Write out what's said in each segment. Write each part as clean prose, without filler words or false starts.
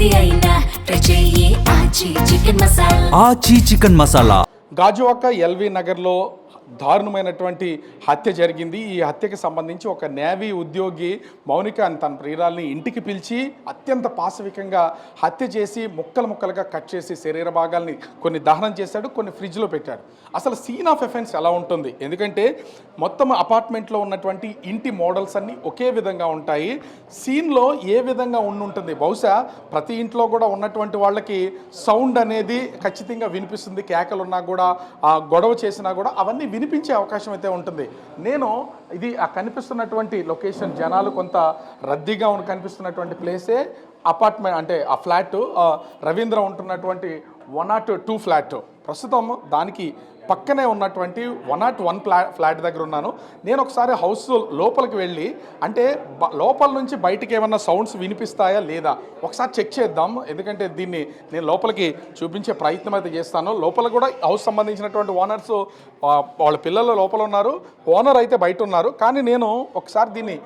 ఏది అయినా ట్రై చెయ్యి ఆచి చికెన్ మసాలా. ఆచి చికెన్ మసాలా. గాజువాక ఎల్వి నగర్లో దారుణమైనటువంటి హత్య జరిగింది. ఈ హత్యకి సంబంధించి ఒక నేవీ ఉద్యోగి మౌనిక అని తన ప్రియురాల్ని ఇంటికి పిలిచి అత్యంత పాశవికంగా హత్య చేసి ముక్కలు ముక్కలుగా కట్ చేసి శరీర భాగాల్ని కొన్ని దహనం చేశాడు, కొన్ని ఫ్రిడ్జ్లో పెట్టాడు. అసలు సీన్ ఆఫ్ ఎఫెన్స్ ఎలా ఉంటుంది? ఎందుకంటే మొత్తం అపార్ట్మెంట్లో ఉన్నటువంటి ఇంటి మోడల్స్ అన్నీ ఒకే విధంగా ఉంటాయి. సీన్లో ఏ విధంగా ఉంటుంది? బహుశా ప్రతి ఇంట్లో కూడా ఉన్నటువంటి వాళ్ళకి సౌండ్ అనేది ఖచ్చితంగా వినిపిస్తుంది. కేకలున్నా కూడా, గొడవ చేసినా కూడా అవన్నీ వినిపించే అవకాశం అయితే ఉంటుంది. నేను ఇది కనిపిస్తున్నటువంటి లొకేషన్, జనాలు కొంత రద్దీగా కనిపిస్తున్నటువంటి ప్లేసే అపార్ట్మెంట్, అంటే ఆ ఫ్లాట్ రవీంద్ర ఉంటున్నటువంటి 102 ఫ్లాట్. ప్రస్తుతం దానికి పక్కనే ఉన్నటువంటి 101 ఫ్లాట్ దగ్గర ఉన్నాను. నేను ఒకసారి హౌస్ లోపలికి వెళ్ళి, అంటే లోపల నుంచి బయటికి ఏమన్నా సౌండ్స్ వినిపిస్తాయా లేదా ఒకసారి చెక్ చేద్దాం. ఎందుకంటే దీన్ని నేను లోపలికి చూపించే ప్రయత్నం అయితే చేస్తాను. లోపల కూడా హౌస్ సంబంధించినటువంటి ఓనర్స్, వాళ్ళ పిల్లలు లోపల ఉన్నారు, ఓనర్ అయితే బయట ఉన్నారు. కానీ నేను ఒకసారి దీన్ని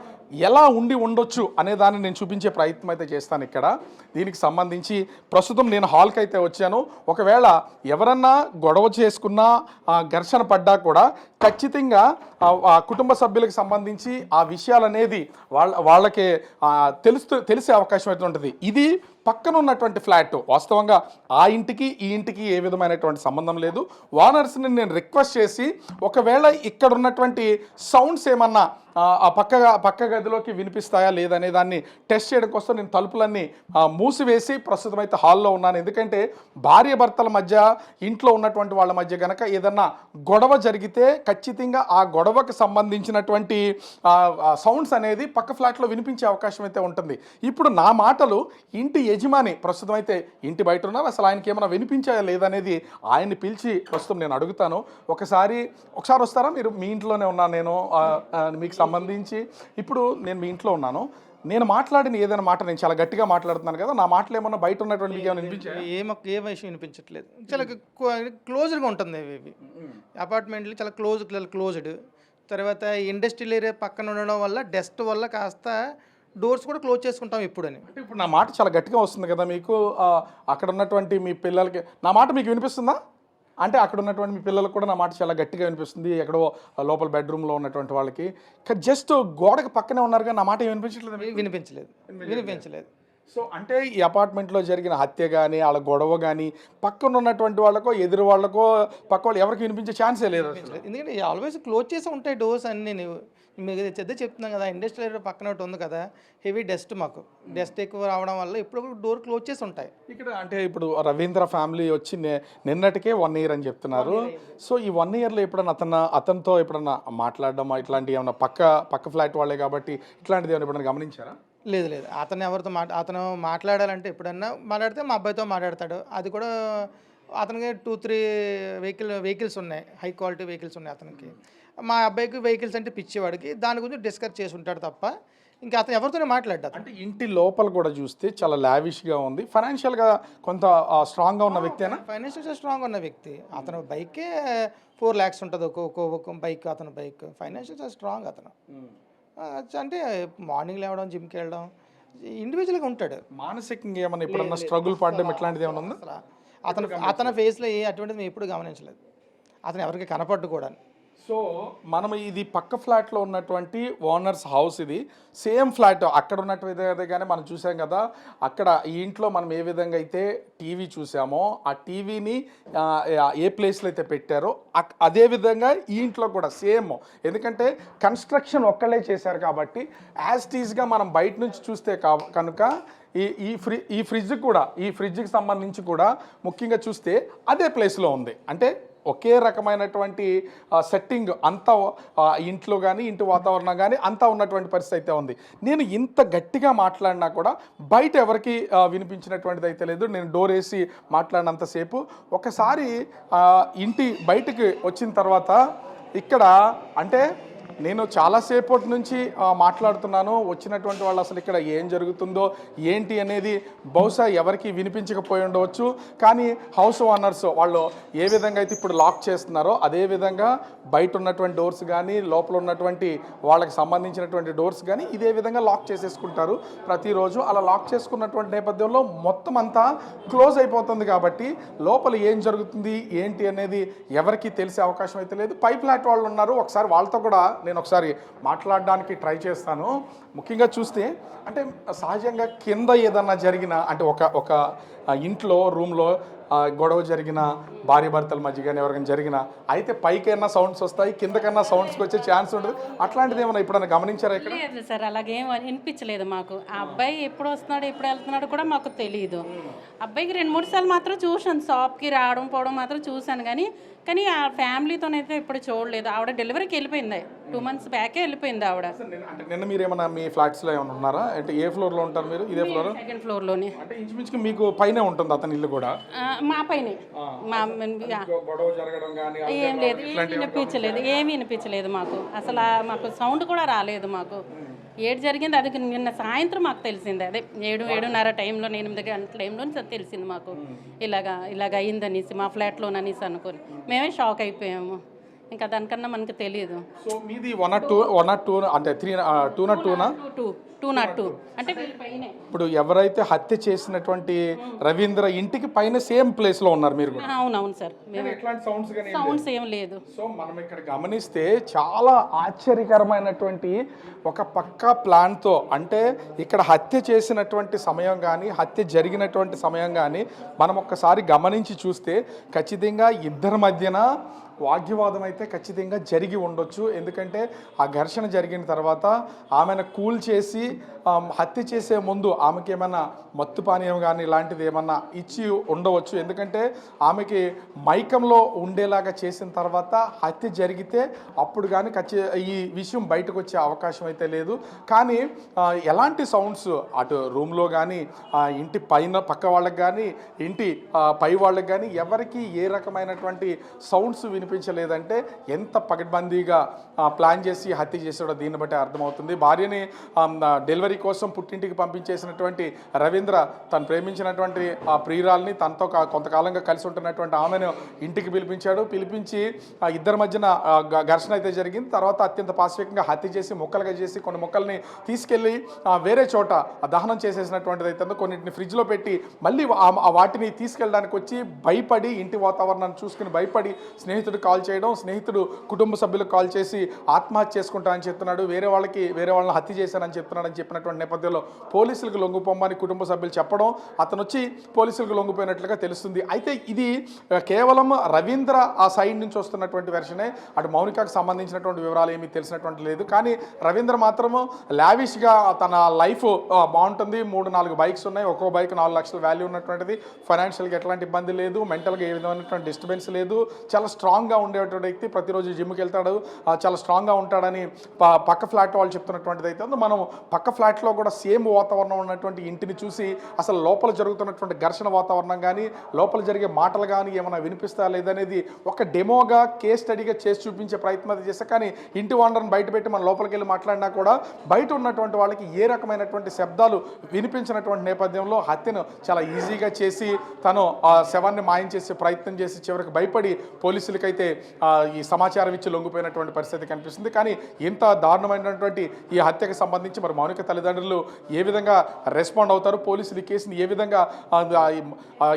ఎలా ఉండొచ్చు అనే దాన్ని నేను చూపించే ప్రయత్నం అయితే చేస్తాను. ఇక్కడ దీనికి సంబంధించి ప్రస్తుతం నేను హాల్కి అయితే వచ్చాను. ఒకవేళ ఎవరన్నా గొడవ చేసుకున్నా, ఘర్షణ పడ్డా కూడా ఖచ్చితంగా కుటుంబ సభ్యులకు సంబంధించి ఆ విషయాలు అనేది వాళ్ళకి తెలిసే అవకాశం అయితే ఉంటుంది. ఇది పక్కన ఉన్నటువంటి ఫ్లాట్. వాస్తవంగా ఆ ఇంటికి ఈ ఇంటికి ఏ విధమైనటువంటి సంబంధం లేదు. ఓనర్స్ని నేను రిక్వెస్ట్ చేసి, ఒకవేళ ఇక్కడ ఉన్నటువంటి సౌండ్స్ ఏమన్నా ఆ పక్క గదిలోకి వినిపిస్తాయా లేదనే దాన్ని టెస్ట్ చేయడం కోసం నేను తలుపులన్నీ మూసివేసి ప్రస్తుతం అయితే హాల్లో ఉన్నాను. ఎందుకంటే భార్య భర్తల మధ్య, ఇంట్లో ఉన్నటువంటి వాళ్ళ మధ్య కనుక ఏదన్నా గొడవ జరిగితే ఖచ్చితంగా ఆ గొడవకు సంబంధించినటువంటి సౌండ్స్ అనేది పక్క ఫ్లాట్లో వినిపించే అవకాశం అయితే ఉంటుంది. ఇప్పుడు నా మాటలు ఇంటి యజమాని ప్రస్తుతం అయితే ఇంటి బయట ఉన్నారు. అసలు ఆయనకి ఏమైనా వినిపించాయా లేదనేది ఆయన్ని పిలిచి ప్రస్తుతం నేను అడుగుతాను. ఒకసారి వస్తారా? మీరు మీ ఇంట్లోనే ఉన్నాను నేను, మీకు సంబంధించి ఇప్పుడు నేను మీ ఇంట్లో ఉన్నాను. నేను మాట్లాడిన ఏదైనా మాట, నేను చాలా గట్టిగా మాట్లాడుతున్నాను కదా, నా మాటలు ఏమన్నా బయట ఉన్నటువంటి మీకు ఏమైనా వినిపించాయి? ఏ విషయం వినిపించట్లేదు. చాలా క్లోజ్డ్గా ఉంటుంది. ఇవి అపార్ట్మెంట్లు చాలా క్లోజ్డ్. తర్వాత ఇండస్ట్రియల్ ఏరియా పక్కన ఉండడం వల్ల డస్ట్ వల్ల కాస్త డోర్స్ కూడా క్లోజ్ చేసుకుంటాం ఎప్పుడని. అంటే ఇప్పుడు నా మాట చాలా గట్టిగా వస్తుంది కదా మీకు, అక్కడ ఉన్నటువంటి మీ పిల్లలకి నా మాట మీకు వినిపిస్తుందా? అంటే అక్కడ ఉన్నటువంటి మీ పిల్లలకు కూడా నా మాట చాలా గట్టిగా వినిపిస్తుంది, ఎక్కడో లోపల బెడ్రూమ్లో ఉన్నటువంటి వాళ్ళకి. జస్ట్ గోడకి పక్కనే ఉన్నారు కానీ నా మాట వినిపించలేదు. సో అంటే ఈ అపార్ట్మెంట్లో జరిగిన హత్య కానీ, వాళ్ళ గొడవ కానీ పక్కన ఉన్నటువంటి వాళ్ళకో, ఎదురు వాళ్ళకో, పక్క వాళ్ళు ఎవరికి వినిపించే ఛాన్సే లేదు. ఎందుకంటే ఆల్వేస్ క్లోజ్ చేసి ఉంటాయి డోర్స్ అన్నీ. మీకు చెప్తున్నాం కదా, ఇండస్ట్రియల్ ఏరియా పక్కన ఒకటి ఉంది కదా, హెవీ డస్ట్, మాకు డస్ట్ ఎక్కువ రావడం వల్ల ఇప్పుడు డోర్ క్లోజ్ చేసి ఉంటాయి ఇక్కడ. అంటే ఇప్పుడు రవీంద్ర ఫ్యామిలీ వచ్చి నిన్నటికే 1 year అని చెప్తున్నారు. సో ఈ 1 yearలో ఎప్పుడన్నా అతనితో ఎప్పుడన్నా మాట్లాడడం ఇట్లాంటివి ఏమన్నా పక్క ఫ్లాట్ వాళ్ళే కాబట్టి ఇట్లాంటిది ఏమైనా ఎప్పుడన్నా గమనించారా? లేదు. అతను ఎవరితో అతను మాట్లాడాలంటే ఎప్పుడన్నా మాట్లాడితే మా అబ్బాయితో మాట్లాడతాడు. అది కూడా అతనికి 2-3 వెహికల్స్ ఉన్నాయి, హై క్వాలిటీ వెహికల్స్ ఉన్నాయి అతనికి. మా అబ్బాయికి వెహికల్స్ అంటే పిచ్చేవాడికి, దాని గురించి డిస్కస్ చేసి ఉంటాడు తప్ప ఇంకా అతను ఎవరితోనే మాట్లాడ్డా. అంటే ఇంటి లోపల కూడా చూస్తే చాలా లావిష్గా ఉంది. ఫైనాన్షియల్గా కొంత స్ట్రాంగ్గా ఉన్న వ్యక్తి. ఫైనాన్షియల్గా స్ట్రాంగ్ ఉన్న వ్యక్తి. అతను బైకే 4 lakhs ఉంటుంది ఒక బైక్. అతను బైక్ ఫైనాన్షియల్గా స్ట్రాంగ్ అతను. అంటే మార్నింగ్ లేవడం, జిమ్కి వెళ్ళడం, ఇండివిజువల్గా ఉంటాడు. మానసికంగా ఏమన్నా ఎప్పుడన్నా స్ట్రగుల్ పడడం ఇట్లాంటిది ఏమన్నా ఉందా? అతని ఫేస్లో అటువంటిది మేము ఎప్పుడు గమనించలేదు. అతను ఎవరికి కనపడ్డు కూడా. సో మనం ఇది పక్క ఫ్లాట్లో ఉన్నటువంటి ఓనర్స్ హౌస్, ఇది సేమ్ ఫ్లాట్ అక్కడ ఉన్నట్టుగానే మనం చూసాం కదా. అక్కడ ఈ ఇంట్లో మనం ఏ విధంగా అయితే టీవీ చూసామో, ఆ టీవీని ఏ ప్లేస్లో అయితే పెట్టారో అదే విధంగా ఈ ఇంట్లో కూడా సేమ్. ఎందుకంటే కన్స్ట్రక్షన్ ఒక్కళ్ళే చేశారు కాబట్టి యాజ్ టీజ్గా మనం బయట నుంచి చూస్తే కనుక ఈ ఫ్రిడ్జ్కి సంబంధించి కూడా ముఖ్యంగా చూస్తే అదే ప్లేస్లో ఉంది. అంటే ఒకే రకమైనటువంటి సెట్టింగ్ అంతా ఇంట్లో కానీ, ఇంటి వాతావరణం కానీ అంతా ఉన్నటువంటి పరిస్థితి అయితే ఉంది. నేను ఇంత గట్టిగా మాట్లాడినా కూడా బయట ఎవరికి వినిపించినటువంటిది అయితే లేదు. నేను డోర్ వేసి మాట్లాడినంతసేపు. ఒకసారి ఇంటి బయటికి వచ్చిన తర్వాత ఇక్కడ అంటే నేను చాలాసేపటి నుంచి మాట్లాడుతున్నాను. వచ్చినటువంటి వాళ్ళు అసలు ఇక్కడ ఏం జరుగుతుందో ఏంటి అనేది బహుశా ఎవరికి వినిపించకపోయి ఉండవచ్చు. కానీ హౌస్ ఓనర్స్ వాళ్ళు ఏ విధంగా అయితే ఇప్పుడు లాక్ చేస్తున్నారో అదే విధంగా బయట ఉన్నటువంటి డోర్స్ కానీ లోపల ఉన్నటువంటి వాళ్ళకి సంబంధించినటువంటి డోర్స్ కానీ ఇదే విధంగా లాక్ చేసేసుకుంటారు ప్రతిరోజు. అలా లాక్ చేసుకున్నటువంటి నేపథ్యంలో మొత్తం అంతా క్లోజ్ అయిపోతుంది కాబట్టి లోపల ఏం జరుగుతుంది ఏంటి అనేది ఎవరికి తెలిసే అవకాశం అయితే లేదు. పై ఫ్లాట్ వాళ్ళు ఉన్నారు, ఒకసారి వాళ్ళతో కూడా నేను ఒకసారి మాట్లాడడానికి ట్రై చేస్తాను. ముఖ్యంగా చూస్తే అంటే సహజంగా కింద ఏదన్నా జరిగినా అంటే ఒక ఇంట్లో రూమ్లో గొడవ జరిగిన భార్య భర్తల మధ్య కానీ ఎవరికైనా జరిగినా అయితే పైకైనా సౌండ్స్ వస్తాయి, కిందకన్నా సౌండ్స్కి వచ్చే ఛాన్స్ ఉంటుంది. అట్లాంటిది ఏమన్నా ఎప్పుడైనా గమనించారా ఇక్కడ? లేదు సార్, అలాగేం వినిపించలేదు మాకు. ఆ అబ్బాయి ఎప్పుడు వస్తున్నాడు ఎప్పుడు వెళ్తున్నాడు కూడా మాకు తెలియదు. అబ్బాయికి 2-3 సార్లు మాత్రం చూశాను, షాప్కి రావడం పోవడం మాత్రం చూశాను. కానీ ఆ ఫ్యామిలీతోనైతే ఎప్పుడు చూడలేదు. ఆవిడ డెలివరీకి వెళ్ళిపోయింది, 2 months బ్యాకే వెళ్ళిపోయింది ఆవిడ. అంటే నిన్న మీరు ఏమన్నా మీ ఫ్లాట్స్లో ఏమైనా ఉన్నారా? అంటే ఏ ఫ్లోర్లో ఉంటారు మీరు? ఇదే ఫ్లోర్? సెకండ్ ఫ్లోర్లోనే. అంటే ఇంచుమించుగా మీకు పైనే ఉంటుంది అతని ఇల్లు కూడా? మా పైనే. గొడవ జరగడం కానీ ఏం లేదు, ఏమీ వినిపించలేదు మాకు. అసలు మాకు సౌండ్ కూడా రాలేదు. మాకు ఏడు జరిగింది అది నిన్న సాయంత్రం మాకు తెలిసింది. అదే 7-7:30 టైంలో, 8 గంటల టైంలో తెలిసింది మాకు ఇలాగ అయిందనేసి, మా ఫ్లాట్లోననేసి అనుకొని మేమే షాక్ అయిపోయాము. ఇంకా దానికన్నా మనకు తెలియదు. సో మీది 102 అంటే 202 అంటే పైనే. ఇప్పుడు ఎవరైతే హత్య చేసినటువంటి రవీంద్ర ఇంటికి పైన సేమ్ ప్లేస్ లో ఉన్నారు మీరు కూడా? అవునవును సార్. ఎట్లాంటి సౌండ్స్ ఏం లేదు. సో మనం ఇక్కడ గమనిస్తే చాలా ఆశ్చర్యకరమైనటువంటి ఒక పక్కా ప్లాన్ తో, అంటే ఇక్కడ హత్య చేసినటువంటి సమయం కానీ హత్య జరిగినటువంటి సమయం కానీ మనం ఒక్కసారి గమనించి చూస్తే ఖచ్చితంగా ఇద్దరి మధ్యన వాగ్వివాదం అయితే ఖచ్చితంగా జరిగి ఉండొచ్చు. ఎందుకంటే ఆ ఘర్షణ జరిగిన తర్వాత ఆమెను కూల్ చేసి హత్య చేసే ముందు ఆమెకి ఏమైనా మత్తు పానీయం కానీ ఇలాంటిది ఏమన్నా ఇచ్చి ఉండవచ్చు. ఎందుకంటే ఆమెకి మైకంలో ఉండేలాగా చేసిన తర్వాత హత్య జరిగితే అప్పుడు కానీ ఈ విషయం బయటకు వచ్చే అవకాశం అయితే లేదు. కానీ ఎలాంటి సౌండ్స్ అటు రూమ్లో కానీ ఇంటి పక్క వాళ్ళకి కానీ ఇంటి పై వాళ్ళకి కానీ ఎవరికి ఏ రకమైనటువంటి సౌండ్స్ వినిపించలేదంటే ఎంత పకడ్బందీగా ప్లాన్ చేసి హత్య చేసాడో దీన్ని బట్టి అర్థమవుతుంది. భార్యని డెలివరీ కోసం పుట్టింటికి పంపించేసినటువంటి రవీంద్ర తను ప్రేమించినటువంటి ఆ ప్రియురాల్ని తనతో కొంతకాలంగా కలిసి ఉంటున్నటువంటి ఆమెను ఇంటికి పిలిపించి ఇద్దరి మధ్యన ఘర్షణ అయితే జరిగింది. తర్వాత అత్యంత పాశవికంగా హత్య చేసి ముక్కలుగా చేసి కొన్ని ముక్కల్ని తీసుకెళ్ళి వేరే చోట దహనం చేసేసినటువంటిది అయితే కొన్నింటిని ఫ్రిడ్జ్లో పెట్టి మళ్ళీ వాటిని తీసుకెళ్ళడానికి వచ్చి భయపడి ఇంటి వాతావరణాన్ని చూసుకుని భయపడి స్నేహితుడు కాల్ చేయడం, స్నేహితుడు కుటుంబ సభ్యులకు కాల్ చేసి ఆత్మహత్య చేసుకుంటానని చెప్తున్నాడు, వేరే వాళ్ళని హత్య చేశానని చెప్తున్నాడని చెప్పినటువంటి నేపథ్యంలో పోలీసులకు లొంగిపోమని కుటుంబ సభ్యులు చెప్పడం, అతను వచ్చి పోలీసులకు లొంగిపోయినట్లుగా తెలుస్తుంది. అయితే ఇది కేవలం రవీంద్ర ఆ సైడ్ నుంచి వస్తున్నటువంటి వెర్షనే, అటు మౌనికకు సంబంధించినటువంటి వివరాలు ఏమీ తెలిసినటువంటి లేదు. కానీ రవీంద్ర మాత్రము లావిష్గా తన లైఫ్ బాగుంటుంది, 3-4 బైక్స్ ఉన్నాయి, ఒక్కో బైక్ 4 లక్షల వాల్యూ ఉన్నటువంటిది, ఫైనాన్షియల్గా ఎట్లాంటి ఇబ్బంది లేదు, మెంటల్గా ఏ విధమైనటువంటి డిస్టర్బెన్స్ లేదు, చాలా స్ట్రాంగ్గా ఉండేటువంటి వ్యక్తి, ప్రతిరోజు జిమ్కి వెళ్తాడు, చాలా స్ట్రాంగ్గా ఉంటాడని పక్క ఫ్లాట్ వాళ్ళు చెప్తున్నటువంటిది అయితే మనం పక్క ఫ్లాట్లో కూడా సేమ్ వాతావరణం ఉన్నటువంటి ఇంటిని చూసి అసలు లోపల జరుగుతున్నటువంటి ఘర్షణ వాతావరణం కానీ లోపల జరిగే మాటలు కానీ ఏమైనా వినిపిస్తా లేదనేది ఒక డెమోగా కేస్ స్టడీగా చేసి చూపించే ప్రయత్నం అయితే చేస్తే, కానీ ఇంటి ఓనర్ని బయట పెట్టి మనం లోపలికి వెళ్ళి మాట్లాడినా కూడా బయట ఉన్నటువంటి వాళ్ళకి ఏ రకమైనటువంటి శబ్దాలు వినిపించినటువంటి నేపథ్యంలో హత్యను చాలా ఈజీగా చేసి తను ఆ శవాన్ని మాయం చేసే ప్రయత్నం చేసి చివరికి భయపడి పోలీసులకైతే ఈ సమాచారం ఇచ్చి లొంగిపోయినటువంటి పరిస్థితి కనిపిస్తుంది. కానీ ఇంత దారుణమైనటువంటి ఈ హత్యకు సంబంధించి మరి మౌనిక తల్లిదండ్రులు ఏ విధంగా రెస్పాండ్ అవుతారు, పోలీసులు ఈ కేసుని ఏ విధంగా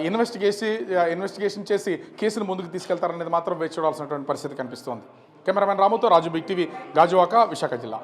ఇన్వెస్టిగేషన్ చేసి కేసును ముందుకు తీసుకెళ్తారనేది మాత్రం వేచి చూడాల్సినటువంటి పరిస్థితి కనిపిస్తోంది. కెమెరామెన్ రాముతో రాజు, బిగ్ టీవీ, గాజువాక, విశాఖ జిల్లా.